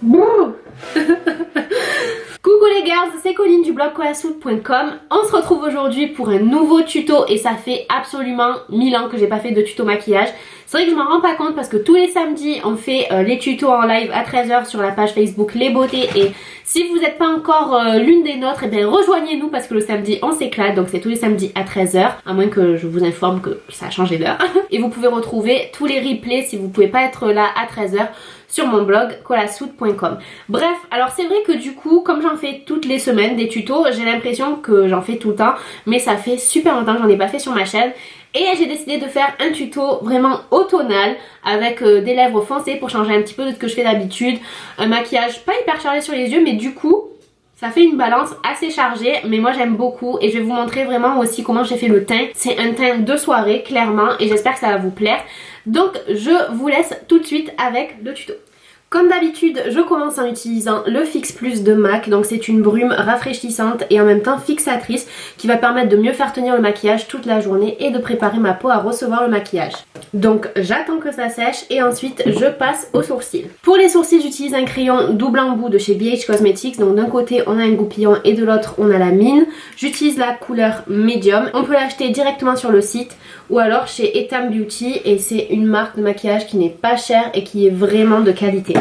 Coucou les girls, c'est Colline du blog kolasout.com. On se retrouve aujourd'hui pour un nouveau tuto et ça fait absolument 1000 ans que j'ai pas fait de tuto maquillage. C'est vrai que je m'en rends pas compte parce que tous les samedis on fait les tutos en live à 13 h sur la page Facebook Les Beautés, et si vous n'êtes pas encore l'une des nôtres, et bien rejoignez-nous parce que le samedi on s'éclate, donc c'est tous les samedis à 13 h, à moins que je vous informe que ça a changé d'heure. Et vous pouvez retrouver tous les replays si vous pouvez pas être là à 13 h sur mon blog kolasout.com. Bref, alors c'est vrai que du coup, comme j'en fais toutes les semaines des tutos, j'ai l'impression que j'en fais tout le temps, mais ça fait super longtemps que j'en ai pas fait sur ma chaîne. Et j'ai décidé de faire un tuto vraiment automnal avec des lèvres foncées pour changer un petit peu de ce que je fais d'habitude. Un maquillage pas hyper chargé sur les yeux, mais du coup ça fait une balance assez chargée, mais moi j'aime beaucoup. Et je vais vous montrer vraiment aussi comment j'ai fait le teint. C'est un teint de soirée clairement, et j'espère que ça va vous plaire. Donc je vous laisse tout de suite avec le tuto. Comme d'habitude, je commence en utilisant le Fix Plus de MAC. Donc c'est une brume rafraîchissante et en même temps fixatrice qui va permettre de mieux faire tenir le maquillage toute la journée et de préparer ma peau à recevoir le maquillage. Donc j'attends que ça sèche et ensuite je passe aux sourcils. Pour les sourcils, j'utilise un crayon double embout de chez BH Cosmetics. Donc d'un côté on a un goupillon et de l'autre on a la mine. J'utilise la couleur Medium. On peut l'acheter directement sur le site ou alors chez Etam Beauty, et c'est une marque de maquillage qui n'est pas chère et qui est vraiment de qualité.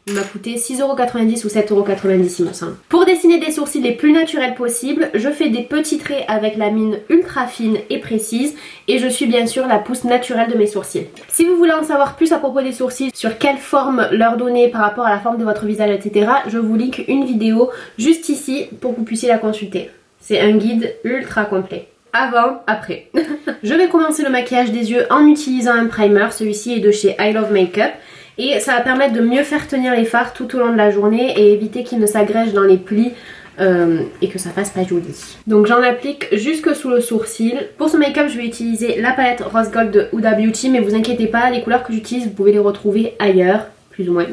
Il m'a coûté 6,90 € ou 7,90 € il me semble. Pour dessiner des sourcils les plus naturels possibles, je fais des petits traits avec la mine ultra fine et précise, et je suis bien sûr la pousse naturelle de mes sourcils. Si vous voulez en savoir plus à propos des sourcils, sur quelle forme leur donner par rapport à la forme de votre visage, etc., je vous link une vidéo juste ici pour que vous puissiez la consulter. C'est un guide ultra complet. Avant, après. Je vais commencer le maquillage des yeux en utilisant un primer. Celui-ci est de chez I Love Makeup. Et ça va permettre de mieux faire tenir les fards tout au long de la journée et éviter qu'ils ne s'agrègent dans les plis et que ça fasse pas joli. Donc j'en applique jusque sous le sourcil. Pour ce make-up, je vais utiliser la palette Rose Gold de Huda Beauty, mais vous inquiétez pas, les couleurs que j'utilise, vous pouvez les retrouver ailleurs. Plus ou moins,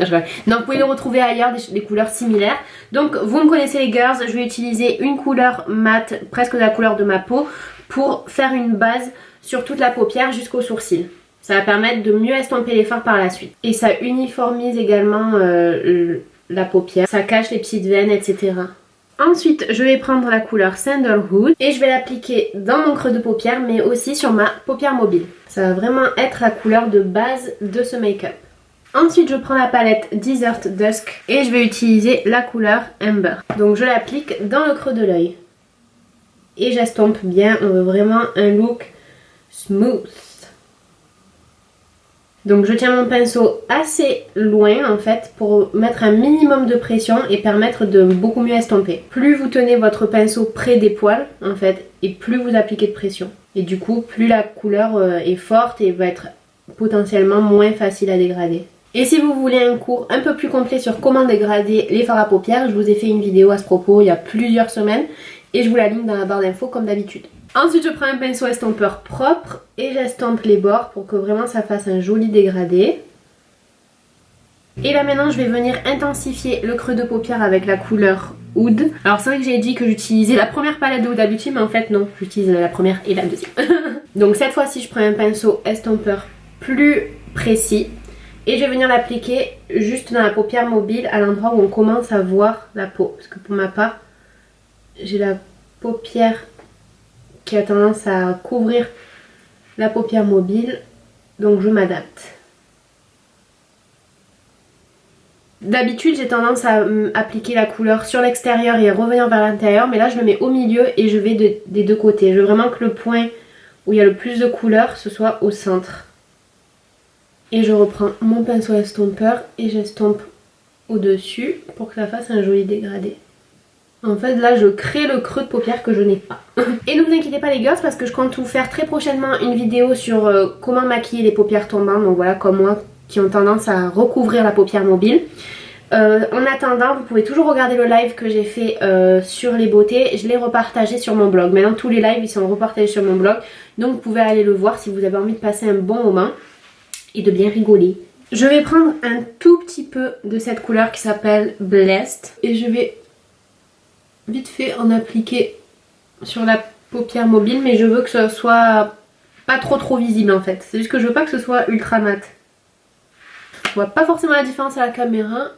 non, vous pouvez les retrouver ailleurs, des couleurs similaires. Donc vous me connaissez les girls, je vais utiliser une couleur mate, presque de la couleur de ma peau, pour faire une base sur toute la paupière jusqu'au sourcil. Ça va permettre de mieux estomper les fards par la suite. Et ça uniformise également la paupière, ça cache les petites veines, etc. Ensuite, je vais prendre la couleur Sandalwood et je vais l'appliquer dans mon creux de paupière, mais aussi sur ma paupière mobile. Ça va vraiment être la couleur de base de ce make-up. Ensuite, je prends la palette Desert Dusk et je vais utiliser la couleur Amber. Donc je l'applique dans le creux de l'œil. Et j'estompe bien, on veut vraiment un look smooth. Donc je tiens mon pinceau assez loin en fait pour mettre un minimum de pression et permettre de beaucoup mieux estomper. Plus vous tenez votre pinceau près des poils en fait, et plus vous appliquez de pression. Et du coup, plus la couleur est forte et va être potentiellement moins facile à dégrader. Et si vous voulez un cours un peu plus complet sur comment dégrader les fards à paupières, je vous ai fait une vidéo à ce propos il y a plusieurs semaines et je vous la ligne dans la barre d'infos comme d'habitude. Ensuite, je prends un pinceau estompeur propre et j'estompe les bords pour que vraiment ça fasse un joli dégradé. Et là maintenant, je vais venir intensifier le creux de paupière avec la couleur Oud. Alors c'est vrai que j'ai dit que j'utilisais la première palette de Huda Beauty, mais en fait non, j'utilise la première et la deuxième. Donc cette fois-ci, je prends un pinceau estompeur plus précis. Et je vais venir l'appliquer juste dans la paupière mobile, à l'endroit où on commence à voir la peau. Parce que pour ma part, j'ai la paupière qui a tendance à couvrir la paupière mobile. Donc je m'adapte. D'habitude, j'ai tendance à appliquer la couleur sur l'extérieur et revenir vers l'intérieur. Mais là, je le mets au milieu et je vais des deux côtés. Je veux vraiment que le point où il y a le plus de couleur, ce soit au centre. Et je reprends mon pinceau estompeur et j'estompe au-dessus pour que ça fasse un joli dégradé. En fait là je crée le creux de paupière que je n'ai pas. Et ne vous inquiétez pas les girls, parce que je compte vous faire très prochainement une vidéo sur comment maquiller les paupières tombantes. Donc voilà, comme moi, qui ont tendance à recouvrir la paupière mobile. En attendant, vous pouvez toujours regarder le live que j'ai fait sur les beautés. Je l'ai repartagé sur mon blog. Maintenant tous les lives ils sont repartagés sur mon blog. Donc vous pouvez aller le voir si vous avez envie de passer un bon moment et de bien rigoler. Je vais prendre un tout petit peu de cette couleur qui s'appelle Blessed et je vais vite fait en appliquer sur la paupière mobile, mais je veux que ce soit pas trop visible en fait. C'est juste que je veux pas que ce soit ultra mat. Je vois pas forcément la différence à la caméra,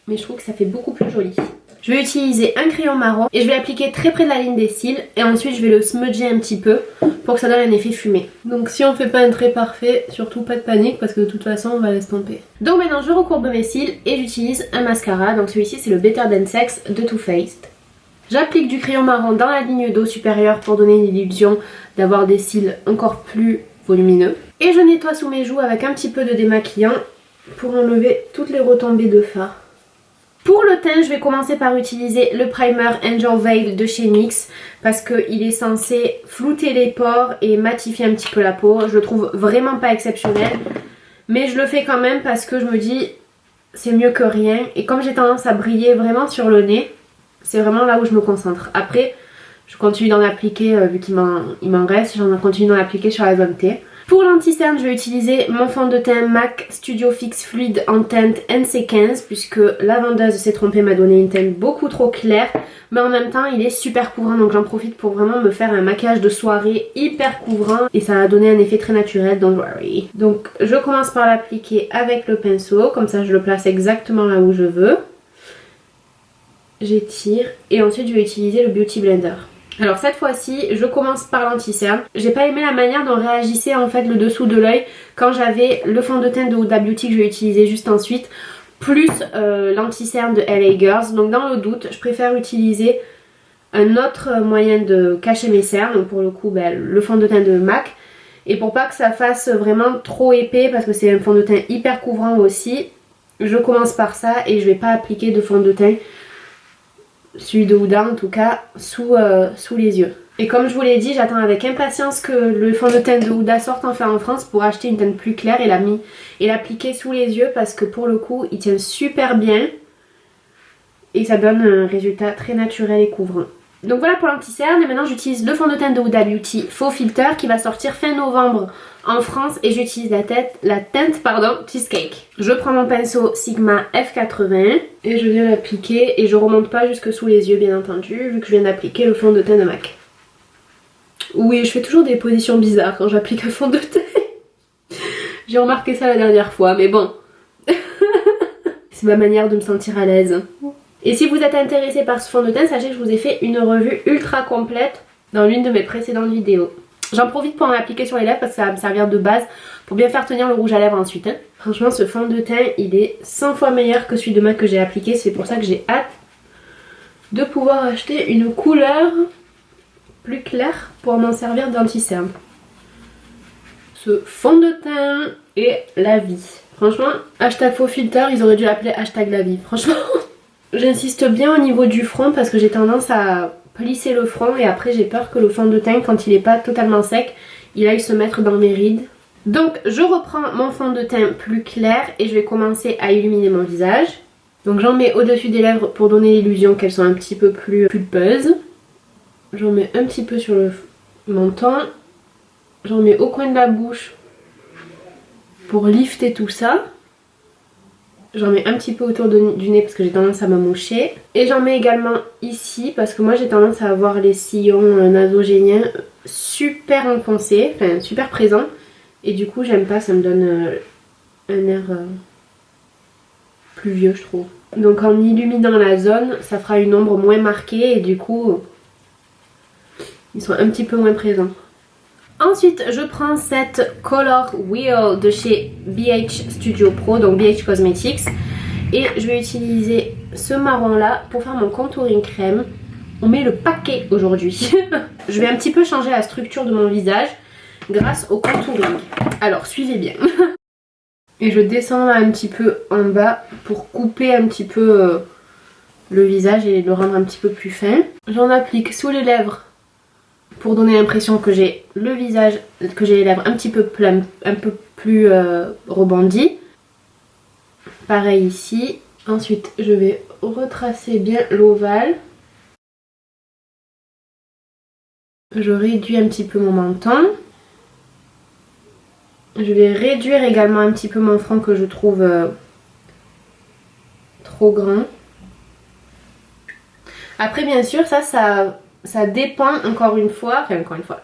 mais je trouve que ça fait beaucoup plus joli. Je vais utiliser un crayon marron et je vais l'appliquer très près de la ligne des cils et ensuite je vais le smudger un petit peu pour que ça donne un effet fumé. Donc si on fait pas un trait parfait, surtout pas de panique parce que de toute façon on va l'estomper. Donc maintenant je recourbe mes cils et j'utilise un mascara. Donc celui-ci c'est le Better Than Sex de Too Faced. J'applique du crayon marron dans la ligne d'eau supérieure pour donner l'illusion d'avoir des cils encore plus volumineux. Et je nettoie sous mes joues avec un petit peu de démaquillant pour enlever toutes les retombées de fard. Pour le teint, je vais commencer par utiliser le primer Angel Veil de chez NYX parce qu'il est censé flouter les pores et matifier un petit peu la peau. Je le trouve vraiment pas exceptionnel, mais je le fais quand même parce que je me dis c'est mieux que rien. Et comme j'ai tendance à briller vraiment sur le nez, c'est vraiment là où je me concentre. Après, je continue d'en appliquer vu qu'il m'en reste, j'en continue d'en appliquer sur la zone T. Pour l'anti-cerne, je vais utiliser mon fond de teint MAC Studio Fix Fluid en teinte NC15 puisque la vendeuse s'est trompée, m'a donné une teinte beaucoup trop claire, mais en même temps il est super couvrant, donc j'en profite pour vraiment me faire un maquillage de soirée hyper couvrant et ça va donner un effet très naturel, don't worry. Donc je commence par l'appliquer avec le pinceau, comme ça je le place exactement là où je veux. J'étire et ensuite je vais utiliser le Beauty Blender. Alors cette fois-ci, je commence par l'anti-cerne. J'ai pas aimé la manière dont réagissait en fait le dessous de l'œil quand j'avais le fond de teint de Huda Beauty que je vais utiliser juste ensuite, plus l'anti-cerne de LA Girls. Donc dans le doute, je préfère utiliser un autre moyen de cacher mes cernes. Donc pour le coup, le fond de teint de MAC. Et pour pas que ça fasse vraiment trop épais, parce que c'est un fond de teint hyper couvrant aussi, je commence par ça et je vais pas appliquer de fond de teint, celui de Huda en tout cas, sous les yeux. Et comme je vous l'ai dit, j'attends avec impatience que le fond de teint de Huda sorte enfin en France pour acheter une teinte plus claire et l'appliquer sous les yeux parce que pour le coup il tient super bien et ça donne un résultat très naturel et couvrant. Donc voilà pour l'anti-cerne et maintenant j'utilise le fond de teint de Huda Beauty Faux Filter qui va sortir fin novembre en France et j'utilise la teinte Cheesecake. Je prends mon pinceau Sigma F80 et je viens l'appliquer et je remonte pas jusque sous les yeux bien entendu vu que je viens d'appliquer le fond de teint de MAC. Oui, je fais toujours des positions bizarres quand j'applique un fond de teint. J'ai remarqué ça la dernière fois mais bon. C'est ma manière de me sentir à l'aise. Et si vous êtes intéressé par ce fond de teint, sachez que je vous ai fait une revue ultra complète dans l'une de mes précédentes vidéos. J'en profite pour en appliquer sur les lèvres parce que ça va me servir de base pour bien faire tenir le rouge à lèvres ensuite. Franchement, ce fond de teint, il est 100 fois meilleur que celui de MAC que j'ai appliqué. C'est pour ça que j'ai hâte de pouvoir acheter une couleur plus claire pour m'en servir d'anti-cerne. Ce fond de teint est la vie. Franchement, hashtag faux filter, ils auraient dû l'appeler hashtag la vie. Franchement... J'insiste bien au niveau du front parce que j'ai tendance à plisser le front et après j'ai peur que le fond de teint, quand il n'est pas totalement sec, il aille se mettre dans mes rides. Donc je reprends mon fond de teint plus clair et je vais commencer à illuminer mon visage. Donc j'en mets au-dessus des lèvres pour donner l'illusion qu'elles sont un petit peu plus pulpeuses. J'en mets un petit peu sur le menton. J'en mets au coin de la bouche pour lifter tout ça. J'en mets un petit peu autour du nez parce que j'ai tendance à me moucher. Et j'en mets également ici parce que moi j'ai tendance à avoir les sillons nasogéniens super enfoncés, enfin super présents. Et du coup j'aime pas, ça me donne un air plus vieux je trouve. Donc en illuminant la zone, ça fera une ombre moins marquée et du coup ils sont un petit peu moins présents. Ensuite, je prends cette Color Wheel de chez BH Studio Pro, donc BH Cosmetics. Et je vais utiliser ce marron là pour faire mon contouring crème. On met le paquet aujourd'hui. Je vais un petit peu changer la structure de mon visage grâce au contouring. Alors, suivez bien. Et je descends là un petit peu en bas pour couper un petit peu le visage et le rendre un petit peu plus fin. J'en applique sous les lèvres pour donner l'impression que j'ai le visage, que j'ai les lèvres un petit peu plus rebondies. Pareil ici. Ensuite, je vais retracer bien l'ovale. Je réduis un petit peu mon menton. Je vais réduire également un petit peu mon front que je trouve trop grand. Après, bien sûr, ça dépend encore une fois,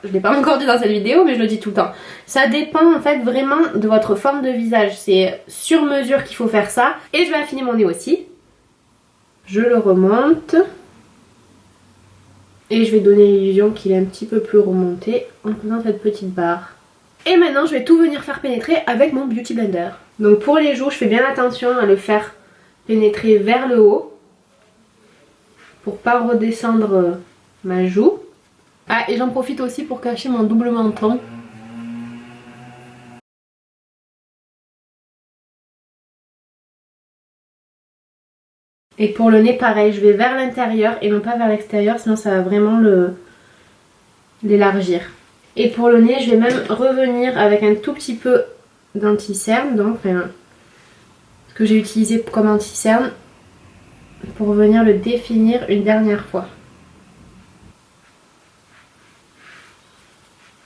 je l'ai pas encore dit dans cette vidéo mais je le dis tout le temps. Ça dépend en fait vraiment de votre forme de visage, c'est sur mesure qu'il faut faire ça. Et je vais affiner mon nez aussi. Je le remonte. Et je vais donner l'illusion qu'il est un petit peu plus remonté en faisant cette petite barre. Et maintenant je vais tout venir faire pénétrer avec mon Beauty Blender. Donc pour les joues, je fais bien attention à le faire pénétrer vers le haut. Pour pas redescendre ma joue. Ah, et j'en profite aussi pour cacher mon double menton. Et pour le nez pareil, je vais vers l'intérieur et non pas vers l'extérieur, sinon ça va vraiment l'élargir. Et pour le nez, je vais même revenir avec un tout petit peu d'anti-cerne, donc ce que j'ai utilisé comme anti-cerne, pour venir le définir une dernière fois.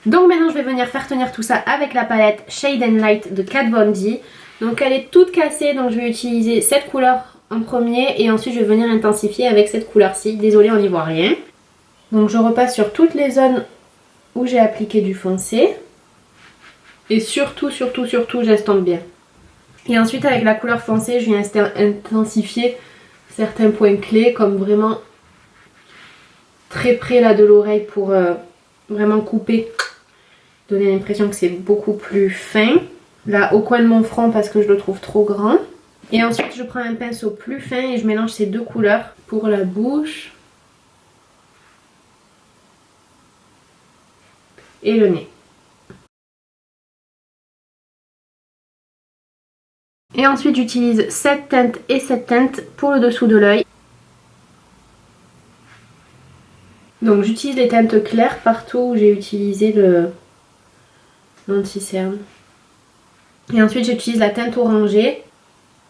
Donc maintenant je vais venir faire tenir tout ça avec la palette Shade and Light de Kat Von D. Donc elle est toute cassée, donc je vais utiliser cette couleur en premier et ensuite je vais venir intensifier avec cette couleur-ci. Désolée, on n'y voit rien. Donc je repasse sur toutes les zones où j'ai appliqué du foncé. Et surtout, j'estompe bien. Et ensuite avec la couleur foncée, je viens intensifier certains points clés comme vraiment très près là de l'oreille pour vraiment couper. Donner l'impression que c'est beaucoup plus fin. Là au coin de mon front parce que je le trouve trop grand. Et ensuite je prends un pinceau plus fin et je mélange ces deux couleurs pour la bouche et le nez. Et ensuite j'utilise cette teinte et cette teinte pour le dessous de l'œil. Donc j'utilise les teintes claires partout où j'ai utilisé l'anti-cerne. Et ensuite j'utilise la teinte orangée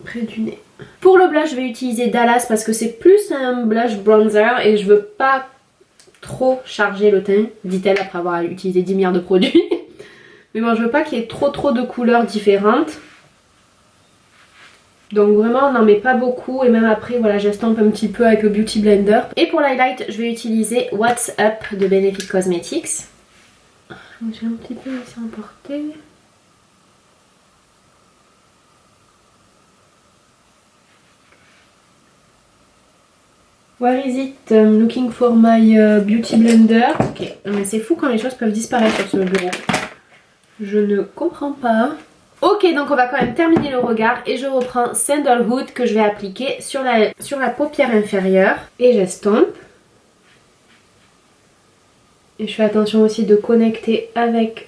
près du nez. Pour le blush je vais utiliser Dallas parce que c'est plus un blush bronzer et je veux pas trop charger le teint, dit-elle après avoir utilisé 10 milliards de produits. Mais bon, je veux pas qu'il y ait trop de couleurs différentes. Donc vraiment on n'en met pas beaucoup et même après voilà j'estompe un petit peu avec le Beauty Blender. Et pour l'highlight je vais utiliser What's Up de Benefit Cosmetics. J'ai un petit peu laissé emporter. Where is it? I'm looking for my Beauty Blender. Ok, mais c'est fou quand les choses peuvent disparaître sur ce bureau. Je ne comprends pas. Ok, donc on va quand même terminer le regard et je reprends Sandalwood que je vais appliquer sur la paupière inférieure. Et j'estompe. Et je fais attention aussi de connecter avec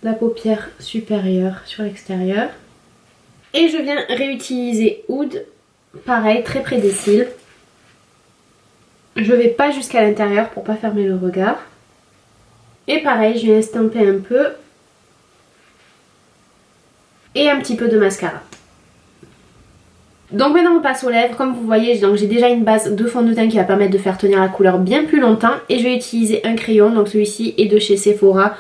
la paupière supérieure sur l'extérieur. Et je viens réutiliser Oud, pareil, très près des cils. Je vais pas jusqu'à l'intérieur pour pas fermer le regard. Et pareil, je viens estomper un peu. Et un petit peu de mascara. Donc maintenant on passe aux lèvres. Comme vous voyez, j'ai déjà une base de fond de teint qui va permettre de faire tenir la couleur bien plus longtemps. Et je vais utiliser un crayon, donc celui-ci est de chez Sephora.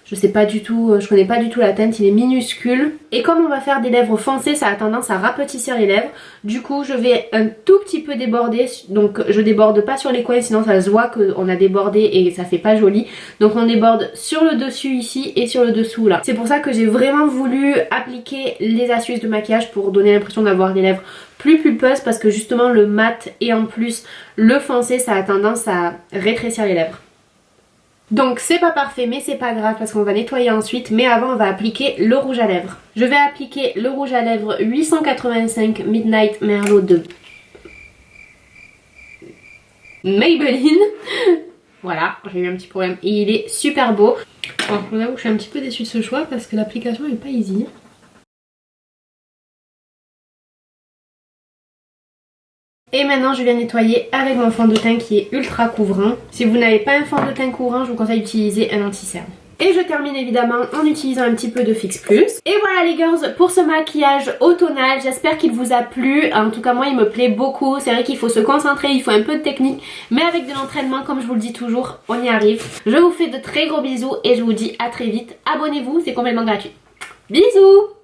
Je sais pas du tout, je connais pas du tout la teinte, il est minuscule. Et comme on va faire des lèvres foncées, ça a tendance à rapetissir les lèvres. Du coup, je vais un tout petit peu déborder. Donc je déborde pas sur les coins, sinon ça se voit qu'on a débordé et ça fait pas joli. Donc on déborde sur le dessus ici et sur le dessous là. C'est pour ça que j'ai vraiment voulu appliquer les astuces de maquillage pour donner l'impression d'avoir des lèvres plus pulpeuses. Parce que justement le mat et en plus le foncé, ça a tendance à rétrécir les lèvres. Donc c'est pas parfait mais c'est pas grave parce qu'on va nettoyer ensuite, mais avant on va appliquer le rouge à lèvres. Je vais appliquer le rouge à lèvres 885 Midnight Merlot de Maybelline. Voilà, j'ai eu un petit problème et il est super beau. Bon, je vous avoue que je suis un petit peu déçue de ce choix parce que l'application est pas easy. Et maintenant je viens nettoyer avec mon fond de teint qui est ultra couvrant. Si vous n'avez pas un fond de teint couvrant, je vous conseille d'utiliser un anti-cerne. Et je termine évidemment en utilisant un petit peu de Fix Plus. Et voilà les girls pour ce maquillage automnal. J'espère qu'il vous a plu. En tout cas moi il me plaît beaucoup. C'est vrai qu'il faut se concentrer, il faut un peu de technique. Mais avec de l'entraînement, comme je vous le dis toujours, on y arrive. Je vous fais de très gros bisous et je vous dis à très vite. Abonnez-vous, c'est complètement gratuit. Bisous!